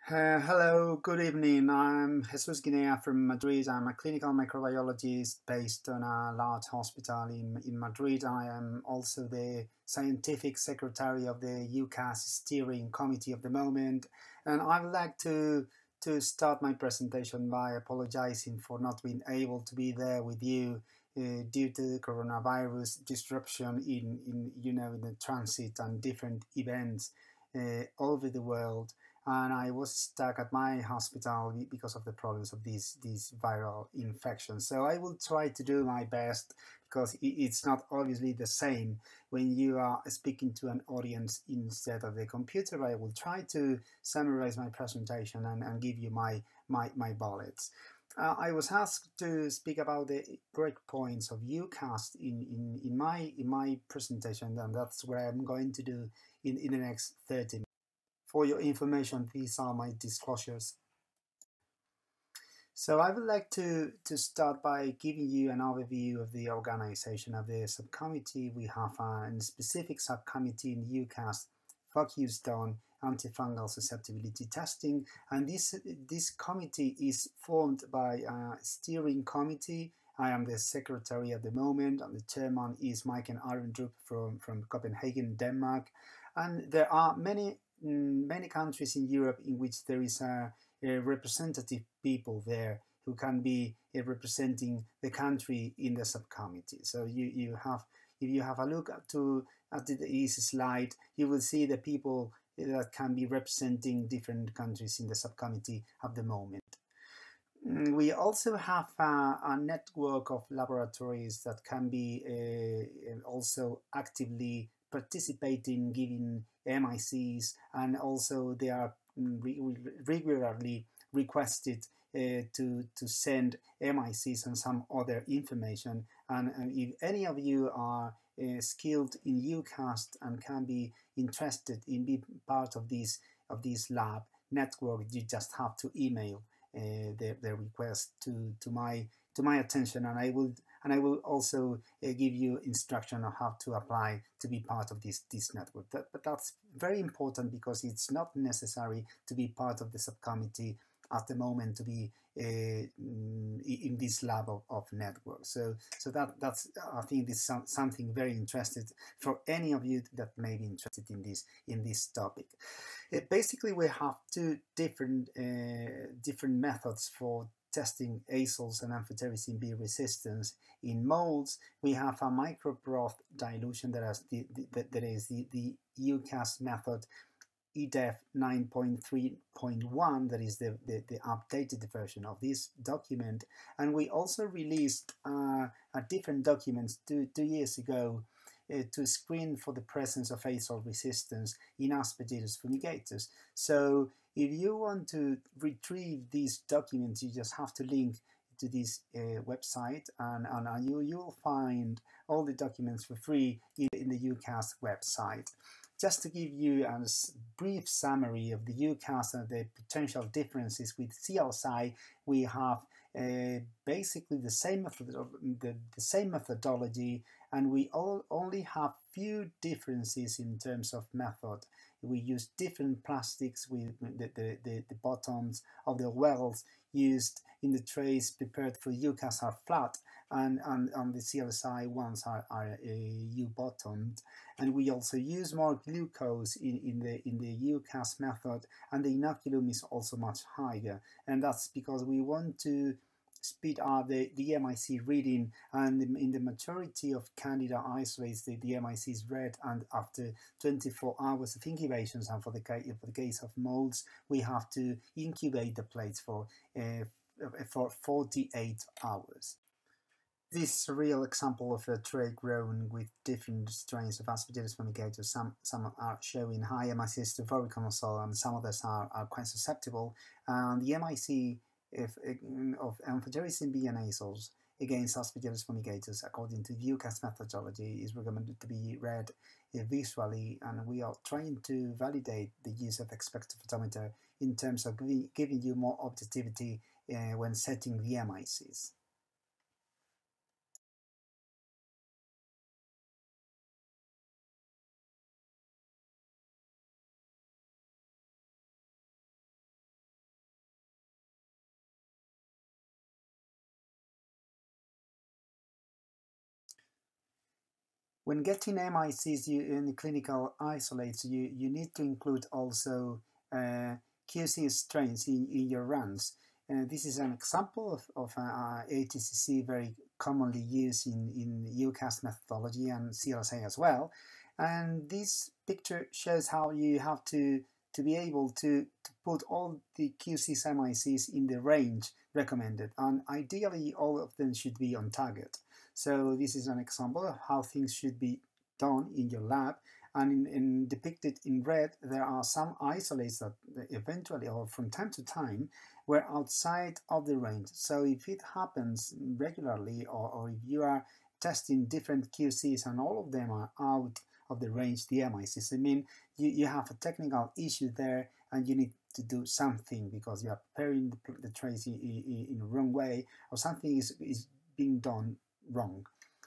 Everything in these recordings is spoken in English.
Hello, good evening. I'm Jesus Guinea from Madrid. I'm a clinical microbiologist based on a large hospital in Madrid. I am also the scientific secretary of the EUCAST steering committee of the moment. And I would like to start my presentation by apologizing for not being able to be there with you due to the coronavirus disruption in the transit and different events all over the world, and I was stuck at my hospital because of the problems of these viral infections. So I will try to do my best, because it's not obviously the same when you are speaking to an audience instead of the computer. I will try to summarize my presentation and give you my bullets. I was asked to speak about the breakpoints of EUCAST in my presentation, and that's what I'm going to do in the next 30 minutes. For your information, these are my disclosures. So I would like to start by giving you an overview of the organization of the subcommittee. We have a specific subcommittee in EUCAST focused on antifungal susceptibility testing, and this committee is formed by a steering committee. I am the secretary at the moment, and the chairman is Maiken Arendrup from Copenhagen, Denmark. And there are many countries in Europe in which there is a representative people there who can be representing the country in the subcommittee. So you have, if you have a look at this slide, you will see the people that can be representing different countries in the subcommittee at the moment. We also have a network of laboratories that can be also actively participating, giving MICs, and also they are regularly requested to send MICs and some other information. And if any of you are skilled in EUCAST and can be interested in being part of this lab network, you just have to email the request to my attention, and I will also give you instruction on how to apply to be part of this network. But that's very important, because it's not necessary to be part of the subcommittee at the moment to be in this lab of network. So that's I think this is something very interesting for any of you that may be interested in this topic. Basically, we have two different methods for testing azoles and amphotericin B resistance in molds. We have a microbroth dilution that is the EUCAST method EDEF 9.3.1, that is the updated version of this document. And we also released a different document two years ago to screen for the presence of azole resistance in Aspergillus fumigatus. So if you want to retrieve these documents, you just have to link to this website, and you'll find all the documents for free in the EUCAST website. Just to give you a brief summary of the EUCAST and the potential differences with CLSI, we have basically the same methodology, and we only have few differences in terms of method. We use different plastics. With the bottoms of the wells used in the trays prepared for EUCAST are flat, and the CLSI ones are U-bottomed. And we also use more glucose in the EUCAST method, and the inoculum is also much higher. And that's because we want to speed up the MIC reading, and in the majority of Candida isolates, the MIC is read, and after 24 hours of incubations, and for the case of molds, we have to incubate the plates for 48 hours. This is a real example of a tray grown with different strains of Aspergillus fumigatus. Some are showing high MICs to voriconazole, and some others are quite susceptible. And the MIC of amphotericin B and azoles against Aspergillus fumigatus, according to the EUCAST methodology, is recommended to be read visually, and we are trying to validate the use of expectrophotometer in terms of giving you more objectivity when setting the MICs. When getting MICs in the clinical isolates, you need to include also QC strains in your runs. This is an example of ATCC very commonly used in EUCAST methodology and CLSI as well. And this picture shows how you have to be able to put all the QC's MICs in the range recommended, and ideally all of them should be on target. So this is an example of how things should be done in your lab, and in depicted in red there are some isolates that eventually or from time to time were outside of the range. So if it happens regularly, or if you are testing different QCs and all of them are out of the range, the MICs, I mean, you have a technical issue there and you need to do something because you are preparing the trace in the wrong way, or something is being done wrong.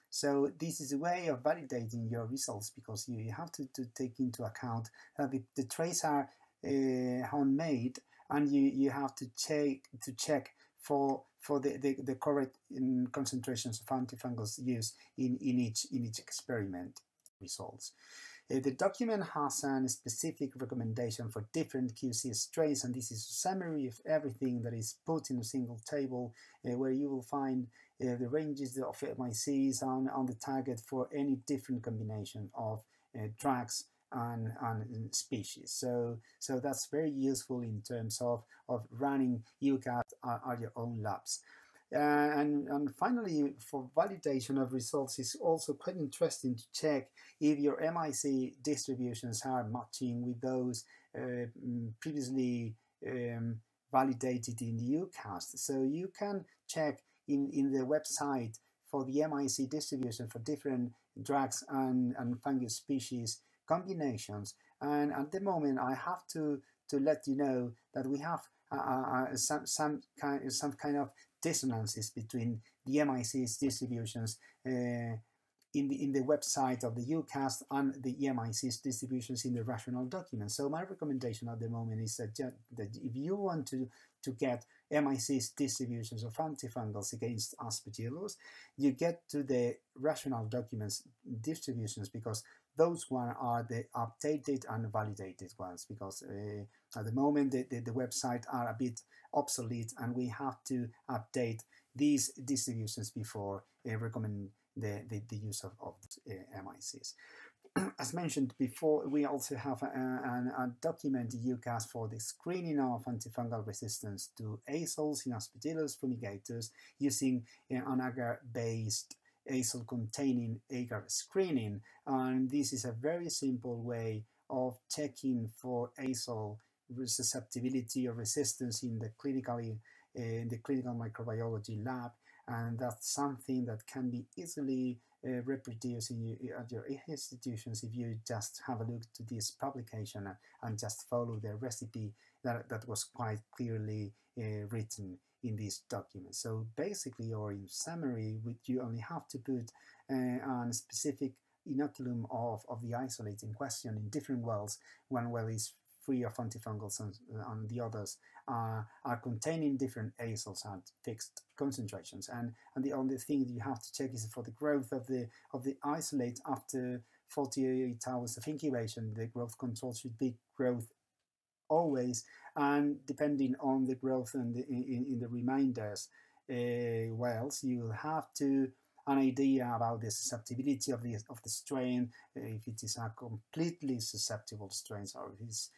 So this is a way of validating your results, because you have to take into account that the traces are homemade, and you have to check for the correct concentrations of antifungals used in each experiment results. The document has a specific recommendation for different QC strains, and this is a summary of everything that is put in a single table, where you will find the ranges of MICs on the target for any different combination of drugs and species. So that's very useful in terms of running EUCAST at your own labs. And finally, for validation of results, it's also quite interesting to check if your MIC distributions are matching with those previously validated in the EUCAST. So you can check in the website for the MIC distribution for different drugs and fungus species combinations. And at the moment, I have to let you know that we have some kind of dissonances between the MIC's distributions in the website of the EUCAST and the MIC's distributions in the rational document. So my recommendation at the moment is that if you want to get MIC's distributions of antifungals against Aspergillus, you get to the rational documents distributions, because those ones are the updated and validated ones, because at the moment the website are a bit obsolete, and we have to update these distributions before recommend the use of MICs. As mentioned before, we also have a document EUCAST for the screening of antifungal resistance to azoles in Aspergillus fumigators using an agar-based azole-containing agar screening. And this is a very simple way of checking for azole susceptibility or resistance in the clinical microbiology lab, and that's something that can be easily reproduced at your institutions if you just have a look to this publication and just follow the recipe that was quite clearly written in this document. So basically, or in summary, you only have to put a specific inoculum of the isolate in question in different wells. One well is free of antifungals, and the others are containing different azoles at fixed concentrations. And the only thing you have to check is for the growth of the isolate after 48 hours of incubation. The growth control should be growth always, and depending on the growth and in the remainders wells, you will have an idea about the susceptibility of the strain, if it is a completely susceptible strain, or if it's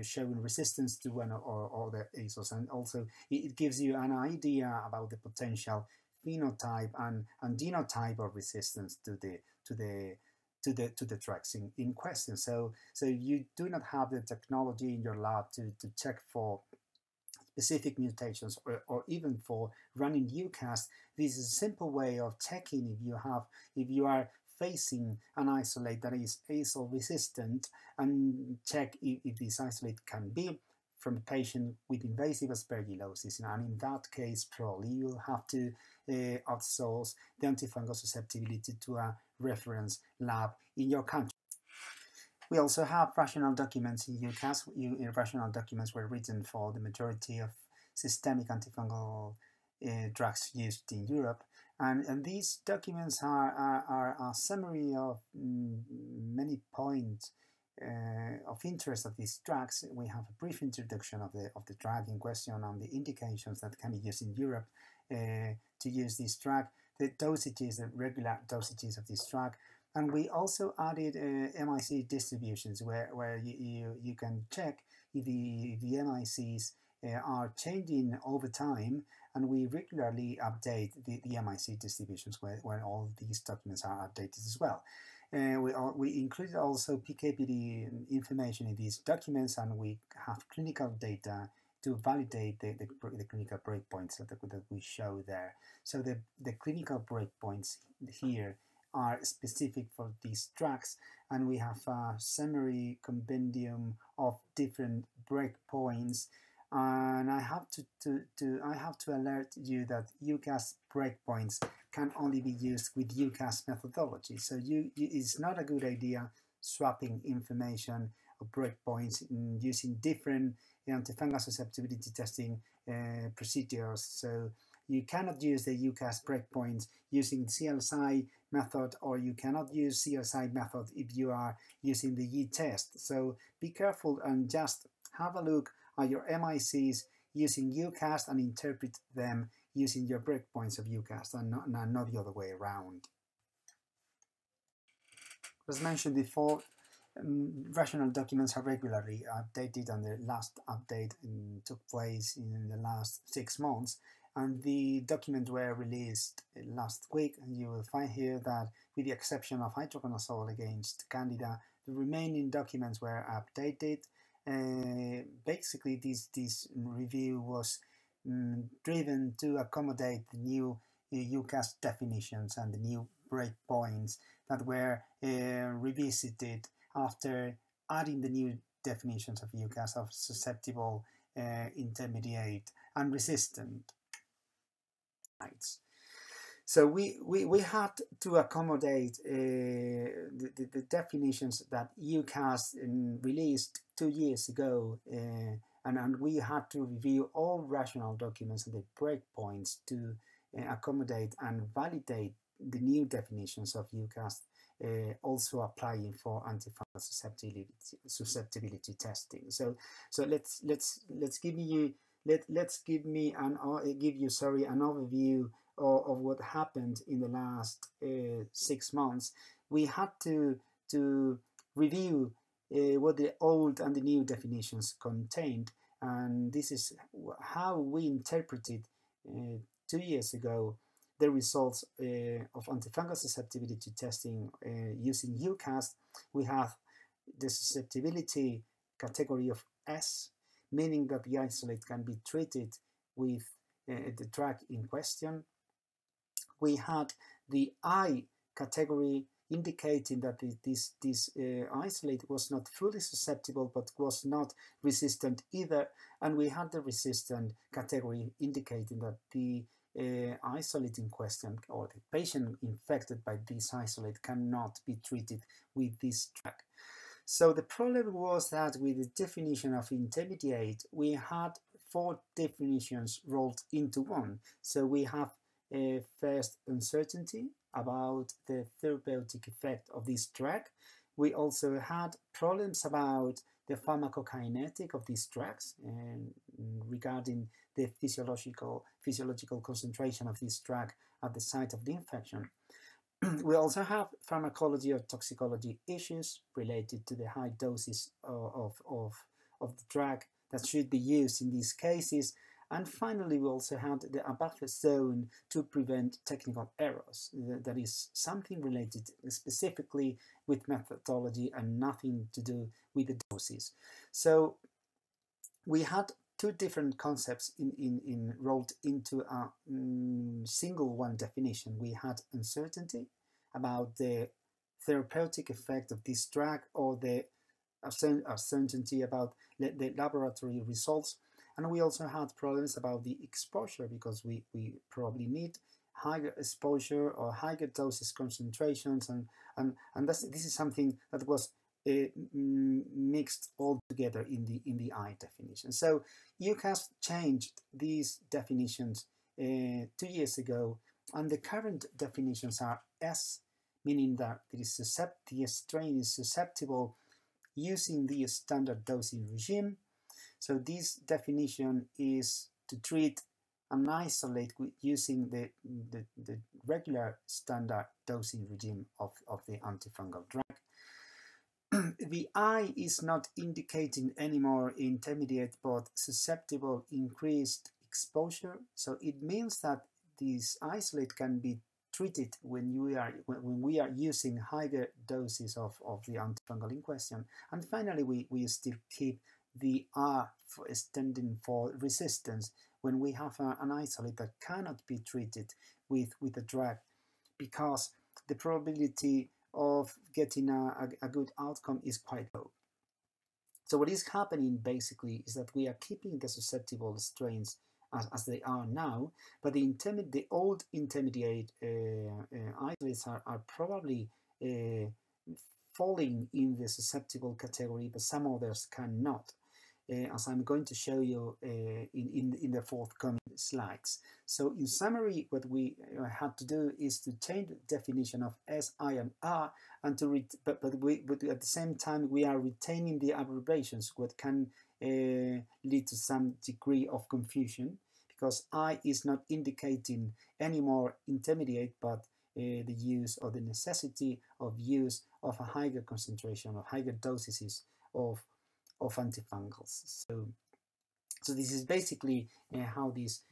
showing resistance to one or the azoles. And also it gives you an idea about the potential phenotype and genotype of resistance to the drugs in question. So you do not have the technology in your lab to check for specific mutations or even for running EUCAST. This is a simple way of checking if you are facing an isolate that is azole resistant, and check if this isolate can be from a patient with invasive aspergillosis, and in that case probably you'll have to outsource the antifungal susceptibility to a reference lab in your country. We also have rational documents in EUCAST. Rational documents were written for the majority of systemic antifungal drugs used in Europe. And these documents are a summary of many points of interest of these drugs. We have a brief introduction of the drug in question and the indications that can be used in Europe to use this drug, the dosages, the regular dosages of this drug. And we also added MIC distributions where you can check if the MICs are changing over time, and we regularly update the MIC distributions when all these documents are updated as well. We included also PK/PD information in these documents, and we have clinical data to validate the clinical breakpoints that we show there. So the clinical breakpoints here are specific for these drugs, and we have a summary compendium of different breakpoints. And I have to alert you that EUCAST breakpoints can only be used with EUCAST methodology. So it's not a good idea swapping information of breakpoints using different antifungal susceptibility testing procedures. So you cannot use the EUCAST breakpoints using CLSI method, or you cannot use CLSI method if you are using the E-test. So be careful and just have a look at your MICs using EUCAST and interpret them using your breakpoints of EUCAST, and not the other way around. As mentioned before, rational documents are regularly updated, and the last update took place in the last 6 months, and the documents were released last week. And you will find here that, with the exception of hydroconazole against Candida, the remaining documents were updated. Basically, this review was driven to accommodate the new EUCAST definitions and the new breakpoints that were revisited after adding the new definitions of EUCAST of susceptible, intermediate, and resistant. So we had to accommodate the definitions that EUCAST released 2 years ago, and we had to review all rational documents and the breakpoints to accommodate and validate the new definitions of EUCAST, also applying for antifungal susceptibility testing. So give me an overview of what happened in the last 6 months. We had to review what the old and the new definitions contained, and this is how we interpreted 2 years ago the results of antifungal susceptibility testing using EUCAST. We have the susceptibility category of S, meaning that the isolate can be treated with the drug in question. We had the I category, indicating that this isolate was not fully susceptible but was not resistant either, and we had the resistant category, indicating that the isolate in question, or the patient infected by this isolate, cannot be treated with this drug. So the problem was that with the definition of intermediate, we had 4 definitions rolled into one. So we have first, uncertainty about the therapeutic effect of this drug. We also had problems about the pharmacokinetic of these drugs regarding the physiological concentration of this drug at the site of the infection. We also have pharmacology or toxicology issues related to the high doses of the drug that should be used in these cases. And finally, we also had a buffer zone to prevent technical errors. That is something related specifically with methodology and nothing to do with the doses. So we had 2 different concepts rolled into a single one definition. We had uncertainty about the therapeutic effect of this drug, or the uncertainty about the laboratory results. And we also had problems about the exposure, because we probably need higher exposure or higher doses concentrations, and this is something that was mixed all together in the I definition. So EUCAST changed these definitions 2 years ago, and the current definitions are S, meaning that the strain is susceptible using the standard dosing regime. So this definition is to treat and isolate using the regular standard dosing regime of the antifungal drug. The I is not indicating anymore intermediate but susceptible increased exposure. So it means that this isolate can be treated when we are using higher doses of the antifungal in question. And finally, we still keep the R for standing for resistance when we have an isolate that cannot be treated with a drug, because the probability of getting a good outcome is quite low. So what is happening basically is that we are keeping the susceptible strains as they are now, but the old intermediate isolates are probably falling in the susceptible category, but some others cannot, as I'm going to show you in the forthcoming slides. So in summary, what we had to do is to change the definition of S, I, and R, and but at the same time we are retaining the abbreviations, what can lead to some degree of confusion, because I is not indicating any more intermediate, but the use or the necessity of use of a higher concentration or higher doses of antifungals. So this is basically how these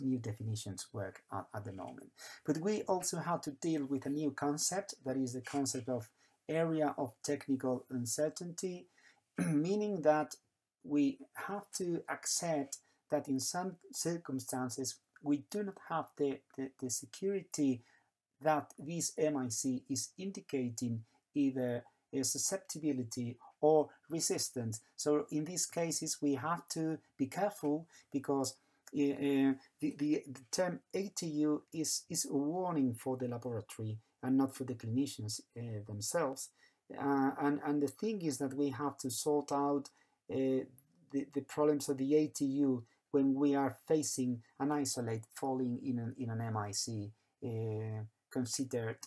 new definitions work at the moment. But we also have to deal with a new concept, that is the concept of area of technical uncertainty, meaning that we have to accept that in some circumstances we do not have the security that this MIC is indicating either a susceptibility or resistance. So in these cases we have to be careful, because the term ATU is a warning for the laboratory and not for the clinicians themselves. And the thing is that we have to sort out the problems of the ATU when we are facing an isolate falling in an MIC considered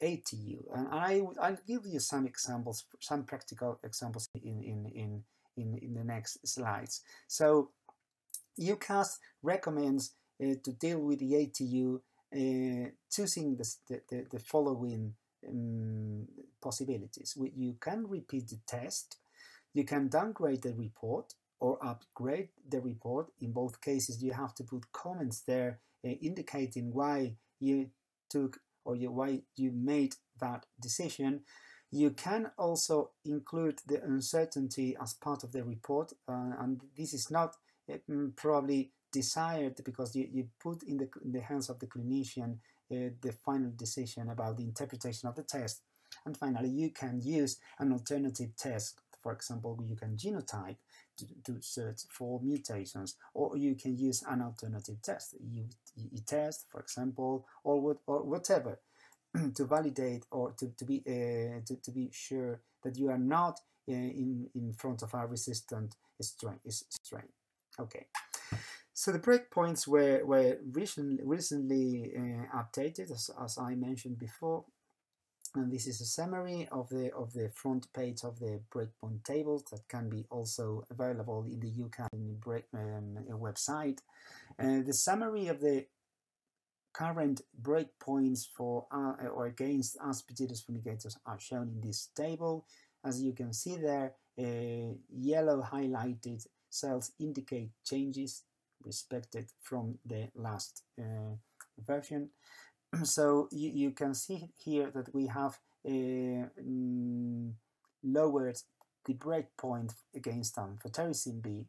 ATU. And I'll give you some examples, some practical examples in the next slides. So EUCAST recommends to deal with the ATU choosing the following possibilities. You can repeat the test, you can downgrade the report or upgrade the report. In both cases you have to put comments there indicating why you took or why you made that decision. You can also include the uncertainty as part of the report, and this is not probably desired, because you put in the hands of the clinician the final decision about the interpretation of the test. And finally, you can use an alternative test. For example, you can genotype to search for mutations, or you can use an alternative test, you test, for example, or whatever, to validate or to be sure that you are not in front of a resistant strain. Okay. So the breakpoints were recently updated, as I mentioned before. And this is a summary of the front page of the breakpoint tables that can be also available in the EUCAST website. The summary of the current breakpoints for or against Aspergillus fumigators are shown in this table. As you can see there, yellow highlighted cells indicate changes respected from the last version. So you can see here that we have lowered the breakpoint against amphotericin B.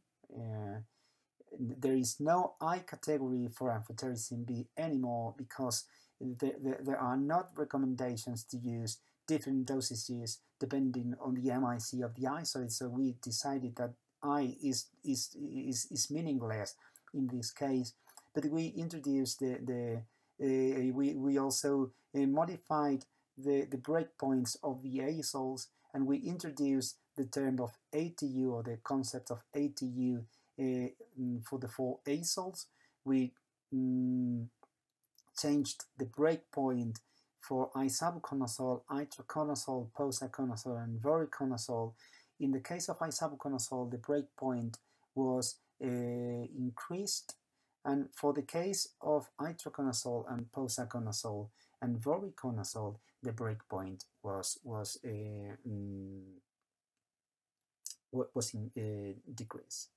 There is no I category for amphotericin B anymore, because there are not recommendations to use different dosages depending on the MIC of the isolate. So we decided that I is meaningless in this case. But we introduced we also modified the breakpoints of the azoles, and we introduced the term of ATU, or the concept of ATU, for the 4 azoles. We changed the breakpoint for isavuconazole, itraconazole, posaconazole, and voriconazole. In the case of isavuconazole, the breakpoint was increased, and for the case of itraconazole and posaconazole and voriconazole, the breakpoint was decreased.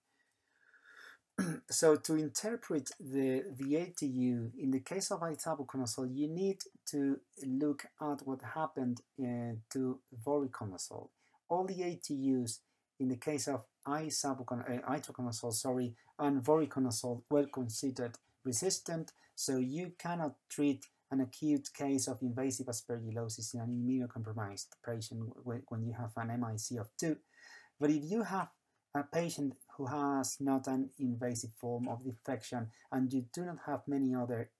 So to interpret the ATU, in the case of isavuconazole, you need to look at what happened to voriconazole. All the ATUs in the case of itraconazole, and voriconazole were considered resistant, so you cannot treat an acute case of invasive aspergillosis in an immunocompromised patient when you have an MIC of 2. But if you have a patient who has not an invasive form of infection and you do not have many other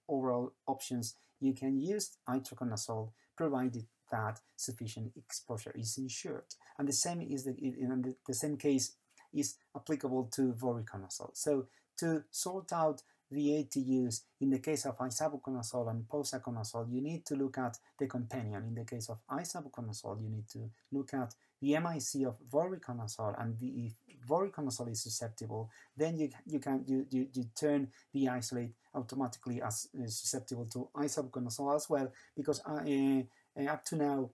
oral options, you can use itraconazole provided that sufficient exposure is ensured. And the same is the same case is applicable to voriconazole. So to sort out the ATUs in the case of isavuconazole and posaconazole, you need to look at the companion. In the case of isavuconazole, you need to look at the MIC of voriconazole, and if voriconazole is susceptible, then you turn the isolate automatically as susceptible to isavuconazole as well, because up to now,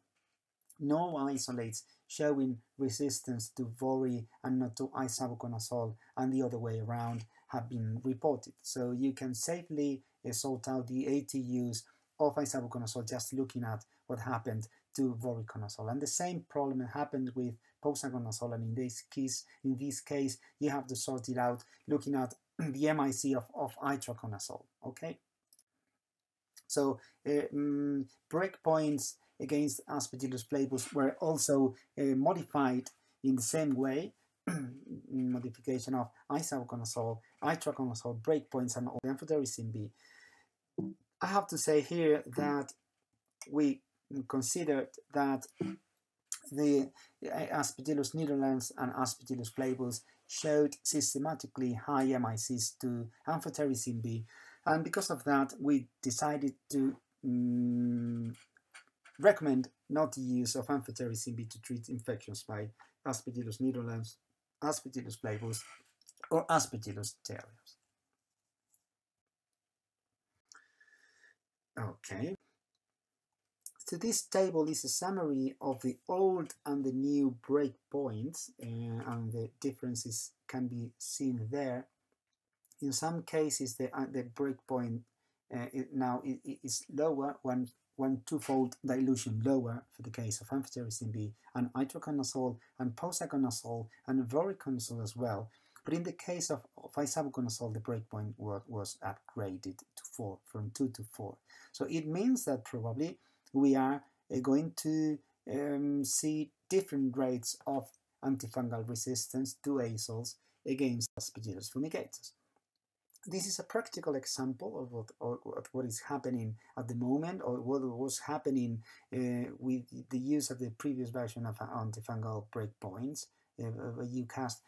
no isolates showing resistance to vori and not to isavuconazole, and the other way around, have been reported. So you can safely sort out the ATUs of isavuconazole just looking at what happened to voriconazole. And the same problem happened with posaconazole, and in this case, you have to sort it out looking at the MIC of itraconazole. Okay. So breakpoints against Aspergillus flavus were also modified in the same way. Modification of isavuconazole, itraconazole, breakpoints, and amphotericin B. I have to say here that we considered that the Aspergillus nigricans and Aspergillus flavus showed systematically high MICs to amphotericin B, and because of that, we decided to recommend not the use of amphotericin B to treat infections by Aspergillus nigricans, Aspergillus flavus, or Aspergillus terreus. Okay. So this table is a summary of the old and the new breakpoints, and the differences can be seen there. In some cases, the breakpoint now is lower, one twofold dilution lower for the case of amphotericin B and itraconazole and posaconazole and voriconazole as well. But in the case of isavuconazole, the breakpoint was upgraded to 4, from 2 to 4. So it means that probably we are going to see different rates of antifungal resistance to azoles against Aspergillus fumigatus. This is a practical example of what is happening at the moment, or what was happening with the use of the previous version of antifungal breakpoints, EUCAST.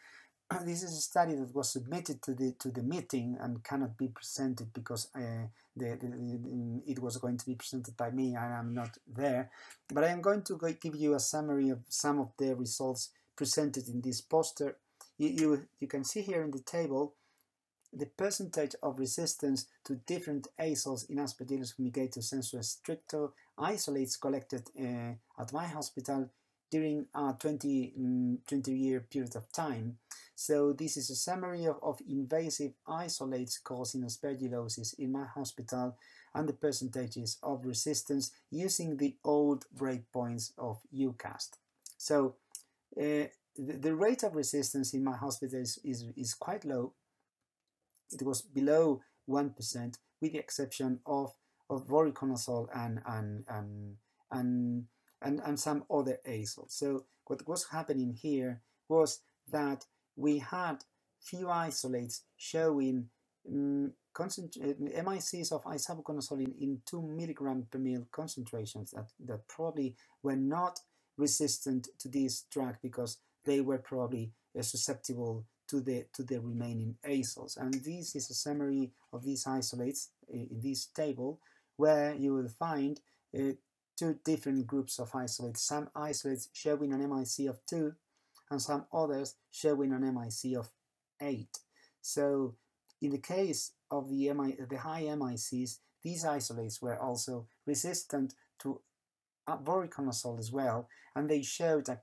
This is a study that was submitted to the meeting and cannot be presented because it was going to be presented by me and I'm not there. But I am going to give you a summary of some of the results presented in this poster. You can see here in the table the percentage of resistance to different azoles in Aspergillus fumigatus sensu stricto isolates collected at my hospital during a 20-year period of time. So this is a summary of invasive isolates causing aspergillosis in my hospital and the percentages of resistance using the old breakpoints of EUCAST. So the rate of resistance in my hospital is quite low. It was below 1%, with the exception of voriconazole and some other azoles. So what was happening here was that we had few isolates showing MICs of isavuconazole in 2 milligram per ml concentrations that probably were not resistant to this drug because they were probably susceptible to the remaining azoles. And this is a summary of these isolates in this table, where you will find two different groups of isolates. Some isolates showing an MIC of 2 and some others showing an MIC of 8. So in the case of the high MICs, these isolates were also resistant to voriconazole as well, and they showed a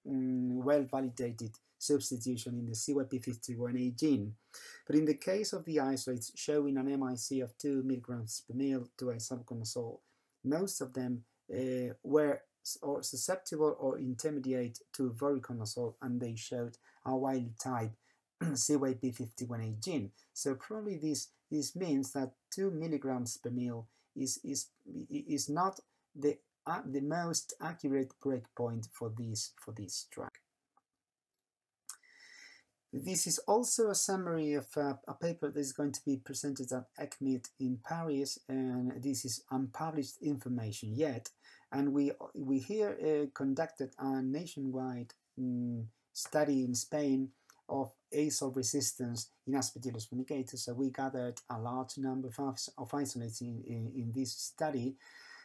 well-validated substitution in the CYP51A gene. But in the case of the isolates showing an MIC of 2 milligrams per ml to isavuconazole, most of them were or susceptible or intermediate to voriconazole, and they showed a wild-type CYP51A gene. So probably this means that 2 milligrams per ml is not the most accurate breakpoint for this drug. This is also a summary of a paper that is going to be presented at ECMID in Paris, and this is unpublished information yet. And we here conducted a nationwide study in Spain of azole resistance in Aspergillus fumigatus. So we gathered a large number of isolates in this study,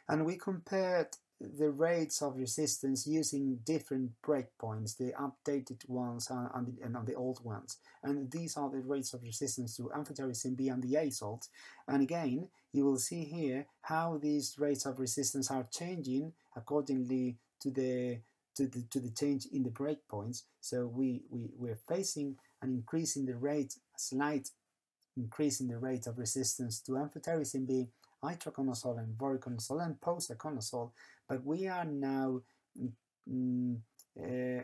and we compared the rates of resistance using different breakpoints, the updated ones and the old ones. And these are the rates of resistance to amphotericin B and the azoles. And again, you will see here how these rates of resistance are changing accordingly to the change in the breakpoints. So we're facing an increase in the rate, a slight increase in the rate of resistance to amphotericin B, itraconazole and voriconazole and posaconazole, but we are now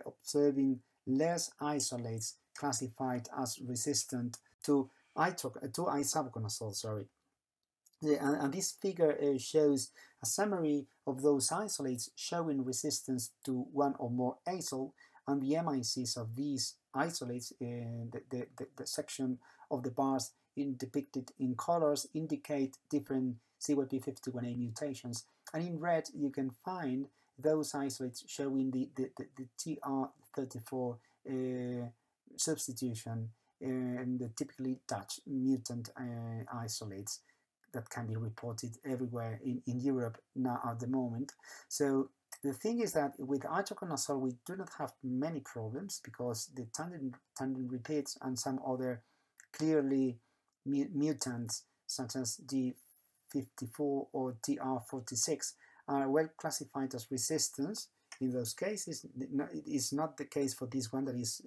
observing less isolates classified as resistant to isavuconazole. Sorry. And this figure shows a summary of those isolates showing resistance to one or more azole, and the MICs of these isolates, the section of the bars depicted in colors, indicate different CYP51A mutations. And in red, you can find those isolates showing the TR34 substitution, and the typically Dutch mutant isolates that can be reported everywhere in Europe now at the moment. So the thing is that with itraconazole we do not have many problems, because the tandem repeats and some other clearly mutants such as D54 or TR46 are well classified as resistance. In those cases, it is not the case for this one that is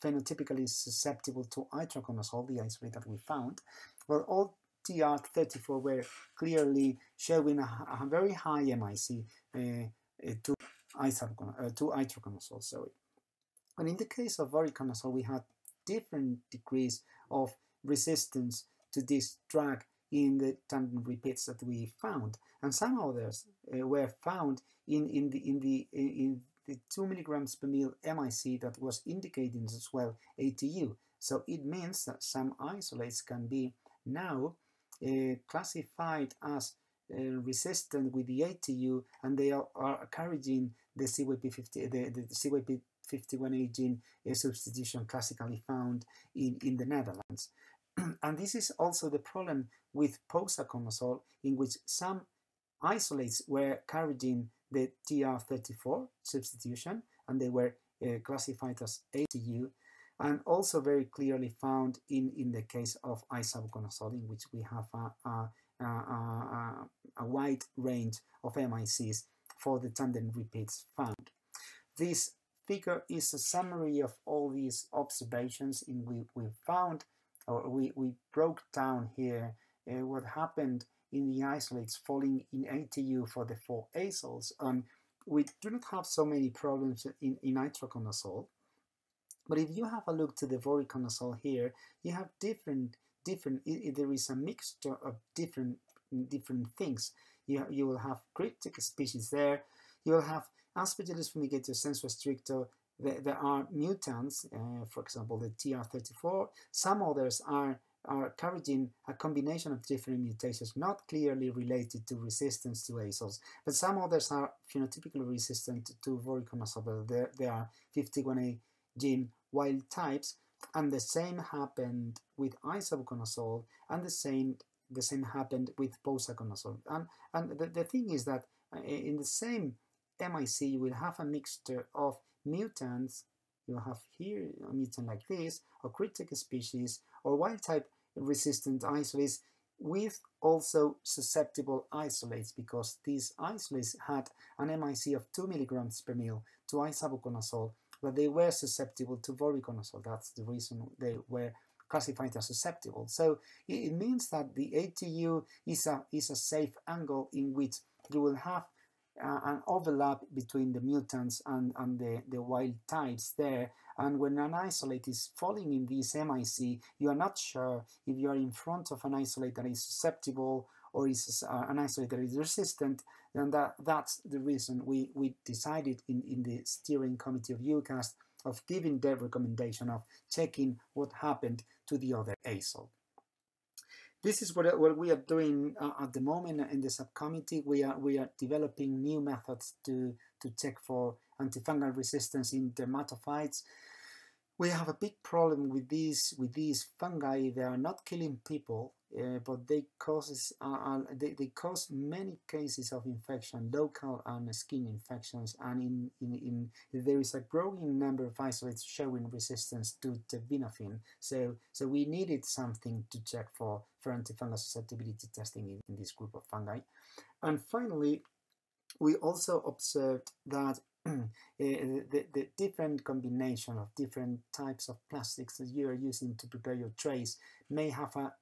phenotypically susceptible to itraconazole, the isolate that we found. Well, all TR34 were clearly showing a very high MIC to itraconazole. Sorry. And in the case of voriconazole, we had different degrees of resistance to this drug in the tandem repeats that we found, and some others were found in the 2 milligrams per ml MIC that was indicating as well ATU. So it means that some isolates can be now classified as resistant with the ATU, and they are carrying the CYP51A gene substitution classically found in the Netherlands. And this is also the problem with posaconazole, in which some isolates were carrying the TR34 substitution, and they were classified as ATU, and also very clearly found in the case of isavuconazole, in which we have a wide range of MICs for the tandem repeats found. This figure is a summary of all these observations in we found, or we broke down here what happened in the isolates falling in ATU for the 4 azoles. We do not have so many problems in itraconazole, but if you have a look to the voriconazole here, you have different. There is a mixture of different things. You will have cryptic species there. You will have Aspergillus fumigatus sensu stricto. There are mutants, for example, the TR34. Some others are carrying a combination of different mutations, not clearly related to resistance to azoles, but some others are phenotypically resistant to voriconazole. There are 51A gene wild types, And the same happened with isavuconazole, and the same happened with posaconazole. And the thing is that in the same MIC you will have a mixture of mutants. You have here a mutant like this, or critical species, or wild type resistant isolates, with also susceptible isolates, because these isolates had an MIC of 2 milligrams per ml to isavuconazole, but they were susceptible to voriconazole. That's the reason they were classified as susceptible. So it means that the ATU is a safe angle in which you will have an overlap between the mutants and the wild types there. And when an isolate is falling in this MIC, you are not sure if you are in front of an isolate that is susceptible or is an isolate that is resistant. And that's the reason we decided in the steering committee of EUCAST of giving the recommendation of checking what happened to the other azole. This is what we are doing at the moment in the subcommittee. We are developing new methods to check for antifungal resistance in dermatophytes. We have a big problem with these fungi. They are not killing people, but they cause many cases of infection, local and skin infections, and there is a growing number of isolates showing resistance to terbinafine. So we needed something to check for antifungal susceptibility testing in this group of fungi. And finally, we also observed that the different combination of different types of plastics that you are using to prepare your trays may have a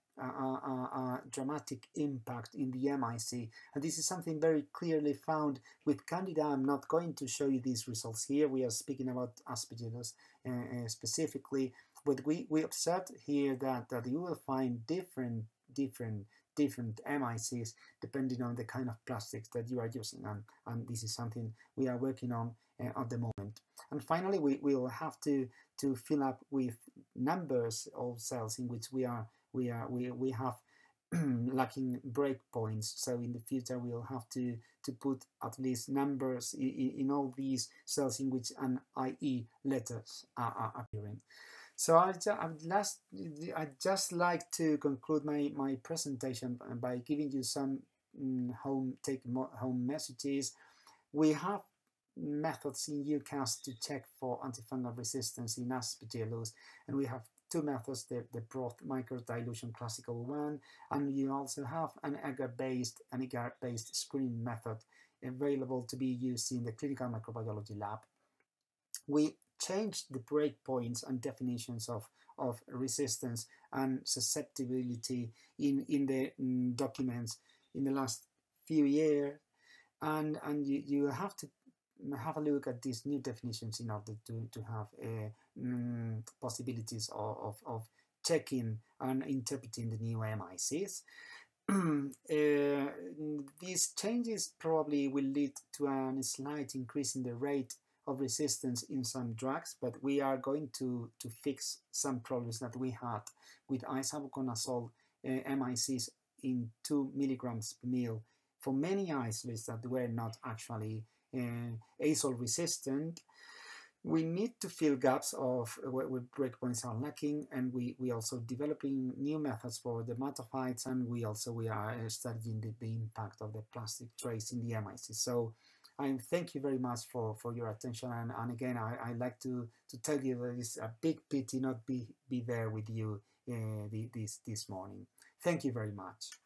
dramatic impact in the MIC, and this is something very clearly found with Candida. I'm not going to show you these results here. We are speaking about Aspergillus specifically, but we observed here that you will find different MICs depending on the kind of plastics that you are using, and this is something we are working on at the moment. And finally, we will have to fill up with numbers of cells in which we have lacking breakpoints. So in the future we will have to put at least numbers in all these cells in which an IE letters are appearing. So I'd just like to conclude my presentation by giving you some home messages. We have methods in EUCAST to check for antifungal resistance in Aspergillus, and we have two methods, the broth microdilution classical one, and you also have an agar-based screening method available to be used in the clinical microbiology lab. We changed the breakpoints and definitions of resistance and susceptibility in the documents in the last few years, and you have to have a look at these new definitions in order to have possibilities of checking and interpreting the new MICs. These changes probably will lead to a slight increase in the rate of resistance in some drugs, but we are going to fix some problems that we had with isavuconazole MICs in 2 milligrams per ml for many isolates that were not actually azole resistant. We need to fill gaps of where breakpoints are lacking, and we also developing new methods for dermatophytes, and we are studying the impact of the plastic trace in the MIC. So I thank you very much for your attention, and again I like to tell you that it's a big pity not be there with you this morning. Thank you very much.